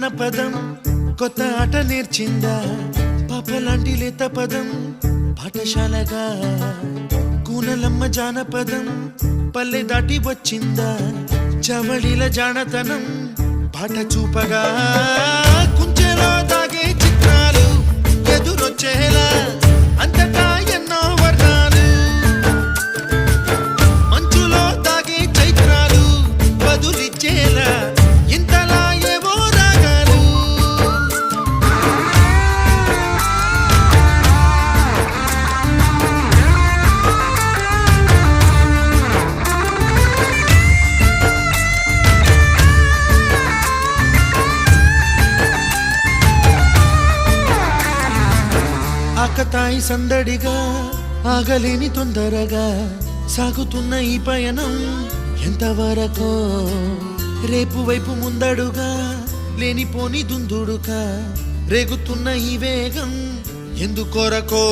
జానపదం కొత్త ఆట నేర్చిందా పాపలాంటి లేత పదం పాఠశాలగా కూనలమ్మ జానపదం పల్లె దాటి వచ్చిందా చవళిల జానతనం పాట చూపగా కుంచెలో దాగే చిత్రాలు ఎదురొచ్చేలా అంతటా ఎన్నో వర్ణాలు మంచులో దాగే చైత్రాలు బదులిచ్చేలా ఇంతలా ఏవో రాగాలు ఆకతాయి సందడిగా ఆగలేని తొందరగా సాగుతున్న ఈ పయనం ఎంతవరకో రేపు వైపు ముందడుగా లేనిపోని దుందుడుగా రేగుతున్న ఈ వేగం ఎందుకొరకో